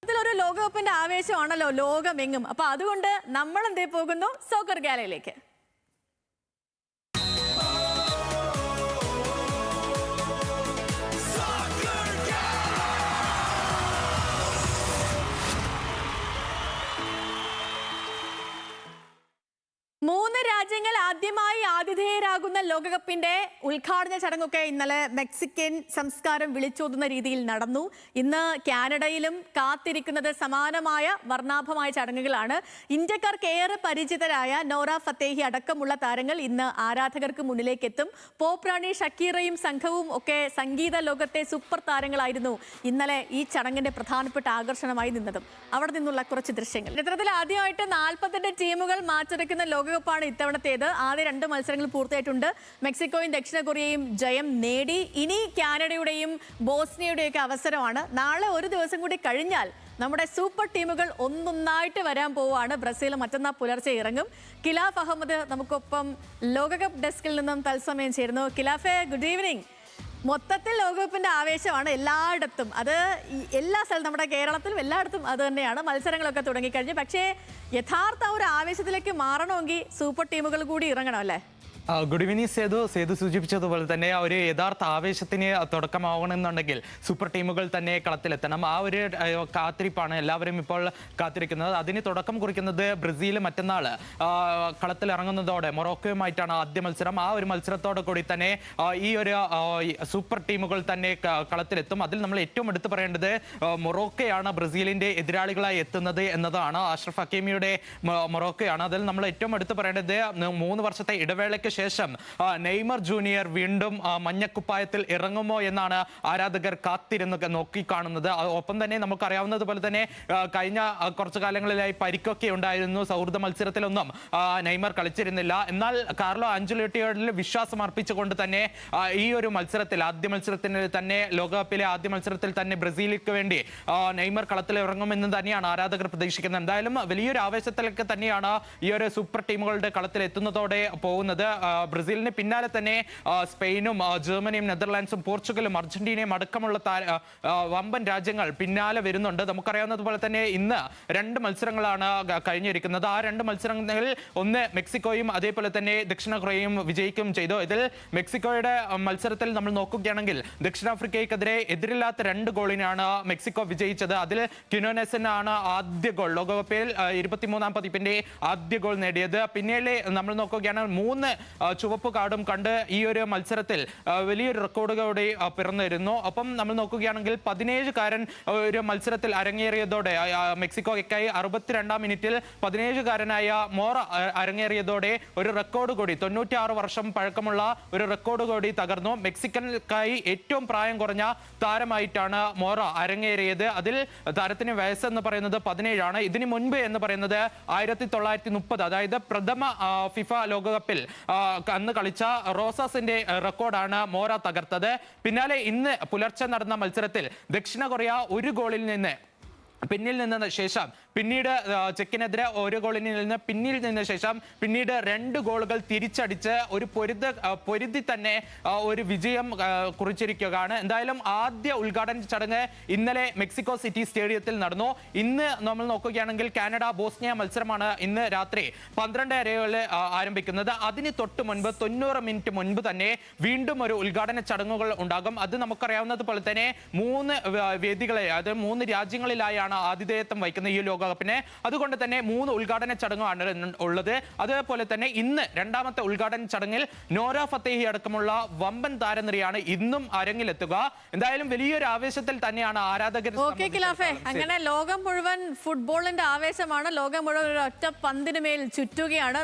ഇതിലൊരു ലോകകപ്പിന്റെ ആവേശമാണല്ലോ ലോകമെങ്ങും. അപ്പൊ അതുകൊണ്ട് നമ്മൾ എന്തേ പോകുന്നു സോക്കർ ഗാലയിലേക്ക്. മൂന്ന് രാജ്യങ്ങൾ ആദ്യമായി ആതിഥേയരാകുന്ന ലോകകപ്പിന്റെ ഉദ്ഘാടന ചടങ്ങൊക്കെ ഇന്നലെ മെക്സിക്കൻ സംസ്കാരം വിളിച്ചോതുന്ന രീതിയിൽ നടന്നു. ഇന്ന് കാനഡയിലും കാത്തിരിക്കുന്നത് സമാനമായ വർണ്ണാഭമായ ചടങ്ങുകളാണ്. ഇന്ത്യക്കാർക്ക് ഏറെ പരിചിതരായ നോറ ഫത്തേഹി അടക്കമുള്ള താരങ്ങൾ ഇന്ന് ആരാധകർക്ക് മുന്നിലേക്ക് എത്തും. പോപ്പ് റാണി ഷക്കീറയും സംഘവും ഒക്കെ സംഗീത ലോകത്തെ സൂപ്പർ താരങ്ങളായിരുന്നു ഇന്നലെ ഈ ചടങ്ങിന്റെ പ്രധാനപ്പെട്ട ആകർഷണമായി നിന്നതും. അവിടെ നിന്നുള്ള കുറച്ച് ദൃശ്യങ്ങൾ. ചിത്രത്തിൽ ആദ്യമായിട്ട് 48 ടീമുകൾ മാറ്റിരക്കുന്ന ലോകകപ്പാണ് ഇത്തവണത്തേത്. ആദ്യ 2 മത്സരങ്ങൾ പൂർത്തിയായിട്ടുണ്ട്. മെക്സിക്കോയും ദക്ഷിണ കൊറിയയും ജയം നേടി. ഇനി കാനഡയുടെയും ബോസ്നിയയുടെയൊക്കെ അവസരമാണ്. നാളെ ഒരു ദിവസം കൂടി കഴിഞ്ഞാൽ നമ്മുടെ സൂപ്പർ ടീമുകൾ ഒന്നൊന്നായിട്ട് വരാൻ പോവുകയാണ്. ബ്രസീൽ മറ്റന്നാൾ പുലർച്ചെ ഇറങ്ങും. ഖിലാഫ് അഹമ്മദ് നമുക്കൊപ്പം ലോകകപ്പ് ഡെസ്കിൽ നിന്നും തത്സമയം ചേരുന്നു. ഖിലാഫെ, ഗുഡ് ഈവനിങ്. മൊത്തത്തിൽ ലോകകപ്പിന്റെ ആവേശമാണ് എല്ലായിടത്തും. അത് എല്ലാ സ്ഥലത്തും, നമ്മുടെ കേരളത്തിലും എല്ലായിടത്തും അത് തന്നെയാണ്. മത്സരങ്ങളൊക്കെ തുടങ്ങിക്കഴിഞ്ഞു. പക്ഷേ യഥാർത്ഥ ഒരു ആവേശത്തിലേക്ക് മാറണമെങ്കിൽ സൂപ്പർ ടീമുകൾ കൂടി ഇറങ്ങണം അല്ലേ? ഗുഡ് ഈവനിങ് സേതു സൂചിപ്പിച്ചതുപോലെ തന്നെ ഒരു യഥാർത്ഥ ആവേശത്തിന് തുടക്കമാവണമെന്നുണ്ടെങ്കിൽ സൂപ്പർ ടീമുകൾ തന്നെ കളത്തിലെത്തണം. ആ ഒരു കാത്തിരിപ്പാണ് എല്ലാവരും ഇപ്പോൾ കാത്തിരിക്കുന്നത്. അതിന് തുടക്കം കുറിക്കുന്നത് ബ്രസീൽ മറ്റന്നാൾ കളത്തിലിറങ്ങുന്നതോടെ മൊറോക്കോയുമായിട്ടാണ് ആദ്യ മത്സരം. ആ ഒരു മത്സരത്തോടെ കൂടി തന്നെ ഈ ഒരു സൂപ്പർ ടീമുകൾ തന്നെ കളത്തിലെത്തും. അതിൽ നമ്മൾ ഏറ്റവും എടുത്തു പറയേണ്ടത് മൊറോക്കോയാണ് ബ്രസീലിന്റെ എതിരാളികളായി എത്തുന്നത് എന്നതാണ്. അഷ്റഫ് ഹക്കീമിയുടെ മൊറോക്കോയാണ്. അതിൽ നമ്മൾ ഏറ്റവും എടുത്തു പറയേണ്ടത് 3 വർഷത്തെ ഇടവേളയ്ക്ക് ശേഷം നെയ്മർ ജൂനിയർ വീണ്ടും മഞ്ഞക്കുപ്പായത്തിൽ ഇറങ്ങുമോ എന്നാണ് ആരാധകർ കാത്തിരുന്ന് നോക്കിക്കാണുന്നത്. ഒപ്പം തന്നെ നമുക്കറിയാവുന്നതുപോലെ തന്നെ കഴിഞ്ഞ കുറച്ചു കാലങ്ങളിലായി പരിക്കൊക്കെ ഉണ്ടായിരുന്നു. സൗഹൃദ മത്സരത്തിലൊന്നും നെയ്മർ കളിച്ചിരുന്നില്ല. എന്നാൽ കാർലോ ആഞ്ചലോട്ടിയോട് വിശ്വാസം അർപ്പിച്ചുകൊണ്ട് തന്നെ ഈ ഒരു മത്സരത്തിൽ ആദ്യ മത്സരത്തിൽ തന്നെ ലോകകപ്പിലെ ആദ്യ മത്സരത്തിൽ തന്നെ ബ്രസീലിക്ക് വേണ്ടി നെയ്മർ കളത്തിൽ ഇറങ്ങുമെന്ന് തന്നെയാണ് ആരാധകർ പ്രതീക്ഷിക്കുന്നത്. എന്തായാലും വലിയൊരു ആവേശത്തിലേക്ക് തന്നെയാണ് ഈ ഒരു സൂപ്പർ ടീമുകളുടെ കളത്തിൽ എത്തുന്നതോടെ പോകുന്നത്. ബ്രസീലിന് പിന്നാലെ തന്നെ സ്പെയിനും ജർമ്മനിയും നെതർലാൻഡ്സും പോർച്ചുഗലും അർജന്റീനയും അടക്കമുള്ള വമ്പൻ രാജ്യങ്ങൾ പിന്നാലെ വരുന്നുണ്ട്. നമുക്കറിയാവുന്നതുപോലെ തന്നെ ഇന്ന് 2 മത്സരങ്ങളാണ് കഴിഞ്ഞിരിക്കുന്നത്. ആ 2 മത്സരങ്ങളിൽ ഒന്ന് മെക്സിക്കോയും അതേപോലെ തന്നെ ദക്ഷിണ കൊറിയയും വിജയിക്കുകയും ചെയ്തു. ഇതിൽ മെക്സിക്കോയുടെ മത്സരത്തിൽ നമ്മൾ നോക്കുകയാണെങ്കിൽ ദക്ഷിണാഫ്രിക്കയ്ക്കെതിരെ എതിരില്ലാത്ത 2 ഗോളിനാണ് മെക്സിക്കോ വിജയിച്ചത്. അതിൽ ക്വിനോനെസിനാണ് ആദ്യ ഗോൾ, ലോകകപ്പിൽ 23ാം പതിപ്പിന്റെ ആദ്യ ഗോൾ നേടിയത്. പിന്നീട് നമ്മൾ നോക്കുകയാണെങ്കിൽ 3 ചുവപ്പ് കാർഡും കണ്ട് ഈ ഒരു മത്സരത്തിൽ വലിയൊരു റെക്കോർഡുകളുടെ പിറന്നിരുന്നു. ഒപ്പം നമ്മൾ നോക്കുകയാണെങ്കിൽ 17കാരൻ ഒരു മത്സരത്തിൽ അരങ്ങേറിയതോടെ മെക്സിക്കോയ്ക്കായി 62ാം മിനിറ്റിൽ 17കാരനായ മോറ അരങ്ങേറിയതോടെ ഒരു റെക്കോർഡ് കൂടി 96 വർഷം പഴക്കമുള്ള ഒരു റെക്കോർഡ് കൂടി തകർന്നു. മെക്സിക്കൻകായി ഏറ്റവും പ്രായം കുറഞ്ഞ താരമായിട്ടാണ് മോറ അരങ്ങേറിയത്. അതിൽ താരത്തിന് വയസ്സെന്ന് പറയുന്നത് 17ആണ്. ഇതിനു മുൻപ് എന്ന് പറയുന്നത് 1930, അതായത് പ്രഥമ ഫിഫ ലോകകപ്പിൽ അന്ന് കളിച്ച റോസാസിന്റെ റെക്കോർഡാണ് മോറ തകർത്തത്. പിന്നാലെ ഇന്ന് പുലർച്ചെ നടന്ന മത്സരത്തിൽ ദക്ഷിണ കൊറിയ 1 ഗോളിൽ നിന്ന് പിന്നിൽ നിന്ന ശേഷം പിന്നീട് ചെക്കിനെതിരെ 1 ഗോളിന് നിന്ന് പിന്നിൽ നിന്ന ശേഷം പിന്നീട് 2 ഗോളുകൾ തിരിച്ചടിച്ച് ഒരു പൊരുതി തന്നെ ഒരു വിജയം കുറിച്ചിരിക്കുകയാണ്. എന്തായാലും ആദ്യ ഉദ്ഘാടന ചടങ്ങ് ഇന്നലെ മെക്സിക്കോ സിറ്റി സ്റ്റേഡിയത്തിൽ നടന്നു. ഇന്ന് നമ്മൾ നോക്കുകയാണെങ്കിൽ കാനഡ ബോസ്നിയ മത്സരമാണ് ഇന്ന് രാത്രി 12:30 ആരംഭിക്കുന്നത്. അതിന് തൊട്ട് മുൻപ് 90 മിനിറ്റ് മുൻപ് തന്നെ വീണ്ടും ഒരു ഉദ്ഘാടന ചടങ്ങുകൾ ഉണ്ടാകും. അത് നമുക്കറിയാവുന്നതുപോലെ തന്നെ 3 വേദികളെ, അത് 3 രാജ്യങ്ങളിലായാണ് ആതിഥേയത്വം വഹിക്കുന്ന ഈ ലോകകപ്പിന്. അതുകൊണ്ട് തന്നെ 3 ഉദ്ഘാടന ചടങ്ങാണ് ഉള്ളത്. അതുപോലെ തന്നെ ഇന്ന് 2ാമത്തെ ഉദ്ഘാടന ചടങ്ങിൽ നോറ ഫത്തേഹി അടക്കമുള്ള വമ്പൻ താരനിരയാണ് ഇന്നും അരങ്ങിലെത്തുക. എന്തായാലും വലിയൊരു ആവേശത്തിൽ തന്നെയാണ് ആരാധകർ. അങ്ങനെ ലോകം മുഴുവൻ ഫുട്ബോളിന്റെ ആവേശമാണ്. ലോകം മുഴുവൻ ഒറ്റ പന്തിന് മേൽ ചുറ്റുകയാണ്.